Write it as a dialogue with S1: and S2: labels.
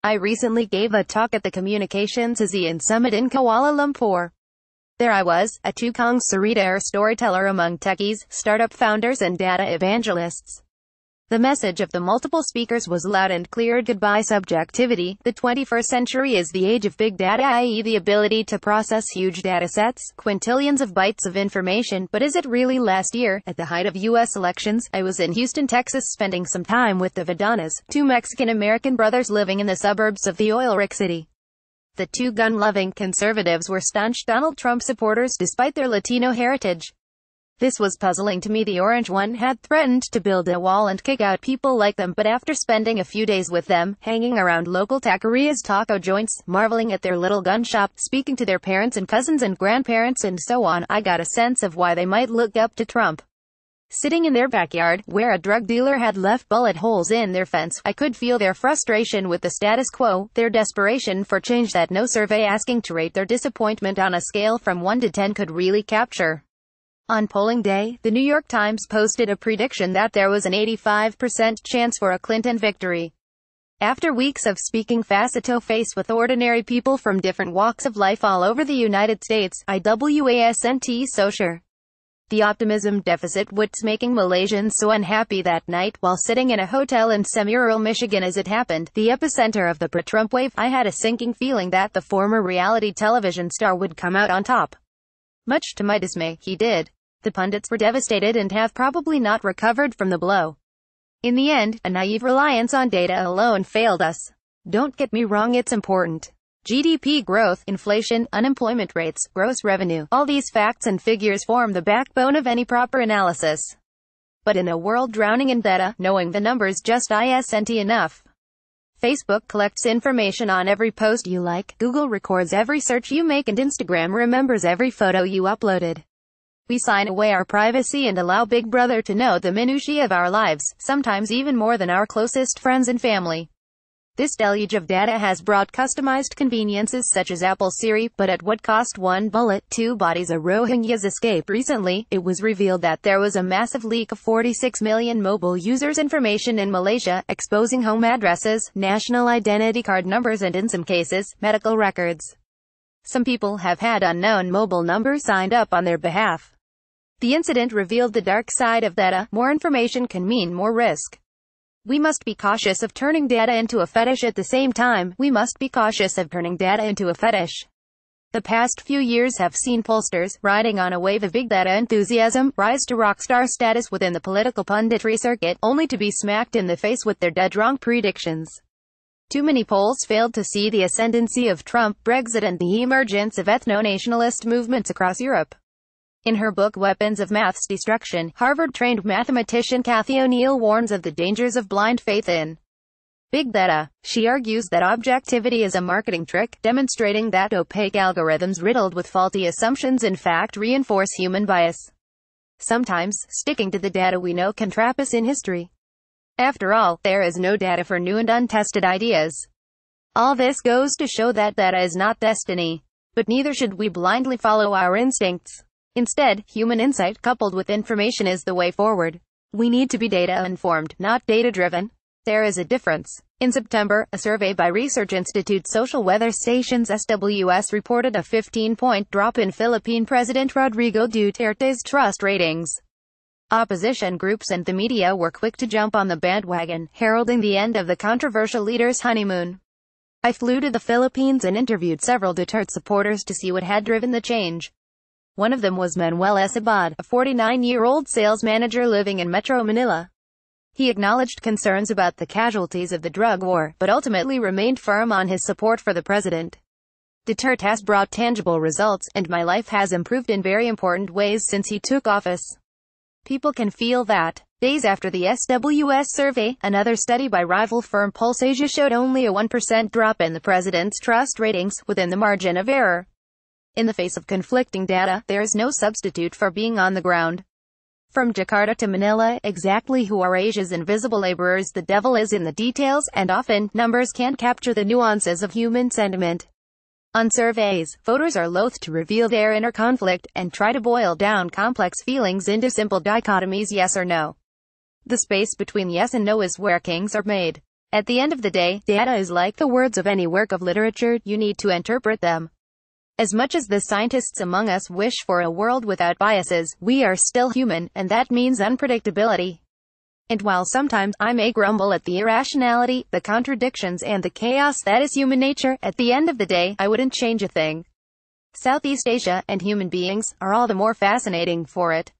S1: I recently gave a talk at the Communications Asean Summit in Kuala Lumpur. There I was, a tukang cerita or storyteller among techies, startup founders and data evangelists. The message of the multiple speakers was loud and clear: goodbye subjectivity. The 21st century is the age of big data, i.e. the ability to process huge datasets, quintillions of bytes of information. But is it really? Last year, at the height of U.S. elections, I was in Houston, Texas, spending some time with the Vidanas, two Mexican-American brothers living in the suburbs of the oil-rich city. The two gun-loving conservatives were staunch Donald Trump supporters despite their Latino heritage. This was puzzling to me. The orange one had threatened to build a wall and kick out people like them, but after spending a few days with them, hanging around local taquerias, taco joints, marveling at their little gun shop, speaking to their parents and cousins and grandparents and so on, I got a sense of why they might look up to Trump. Sitting in their backyard, where a drug dealer had left bullet holes in their fence, I could feel their frustration with the status quo, their desperation for change that no survey asking to rate their disappointment on a scale from 1 to 10 could really capture. On polling day, the New York Times posted a prediction that there was an 85% chance for a Clinton victory. After weeks of speaking face-to-face with ordinary people from different walks of life all over the United States, I wasn't so sure. The optimism deficit was making Malaysians so unhappy that night, while sitting in a hotel in semi-rural Michigan as it happened, the epicenter of the pro-Trump wave. I had a sinking feeling that the former reality television star would come out on top. Much to my dismay, he did. The pundits were devastated and have probably not recovered from the blow. In the end, a naive reliance on data alone failed us. Don't get me wrong, it's important. GDP growth, inflation, unemployment rates, gross revenue, all these facts and figures form the backbone of any proper analysis. But in a world drowning in data, knowing the numbers just isn't enough. Facebook collects information on every post you like, Google records every search you make, and Instagram remembers every photo you uploaded. We sign away our privacy and allow Big Brother to know the minutiae of our lives, sometimes even more than our closest friends and family. This deluge of data has brought customized conveniences such as Apple Siri, but at what cost? One bullet, two bodies. A Rohingya's escape. Recently, it was revealed that there was a massive leak of 46 million mobile users' information in Malaysia, exposing home addresses, national identity card numbers, and in some cases, medical records. Some people have had unknown mobile numbers signed up on their behalf. The incident revealed the dark side of data. More information can mean more risk. We must be cautious of turning data into a fetish. At the same time, we must be cautious of turning data into a fetish. The past few years have seen pollsters, riding on a wave of big data enthusiasm, rise to rock star status within the political punditry circuit, only to be smacked in the face with their dead-wrong predictions. Too many polls failed to see the ascendancy of Trump, Brexit, and the emergence of ethno-nationalist movements across Europe. In her book Weapons of Math's Destruction, Harvard-trained mathematician Cathy O'Neil warns of the dangers of blind faith in big data. She argues that objectivity is a marketing trick, demonstrating that opaque algorithms riddled with faulty assumptions in fact reinforce human bias. Sometimes, sticking to the data we know can trap us in history. After all, there is no data for new and untested ideas. All this goes to show that data is not destiny. But neither should we blindly follow our instincts. Instead, human insight coupled with information is the way forward. We need to be data-informed, not data-driven. There is a difference. In September, a survey by Research Institute Social Weather Stations SWS reported a 15-point drop in Philippine President Rodrigo Duterte's trust ratings. Opposition groups and the media were quick to jump on the bandwagon, heralding the end of the controversial leader's honeymoon. I flew to the Philippines and interviewed several Duterte supporters to see what had driven the change. One of them was Manuel Esabad, a 49-year-old sales manager living in Metro Manila. He acknowledged concerns about the casualties of the drug war, but ultimately remained firm on his support for the president. Duterte has brought tangible results, and my life has improved in very important ways since he took office. People can feel that. Days after the SWS survey, another study by rival firm Pulse Asia showed only a 1% drop in the president's trust ratings, within the margin of error. In the face of conflicting data, there is no substitute for being on the ground. From Jakarta to Manila, exactly who are Asia's invisible laborers? The devil is in the details, and often, numbers can't capture the nuances of human sentiment. On surveys, voters are loath to reveal their inner conflict, and try to boil down complex feelings into simple dichotomies: yes or no. The space between yes and no is where kings are made. At the end of the day, data is like the words of any work of literature, you need to interpret them. As much as the scientists among us wish for a world without biases, we are still human, and that means unpredictability. And while sometimes I may grumble at the irrationality, the contradictions and the chaos that is human nature, at the end of the day, I wouldn't change a thing. Southeast Asia, and human beings, are all the more fascinating for it.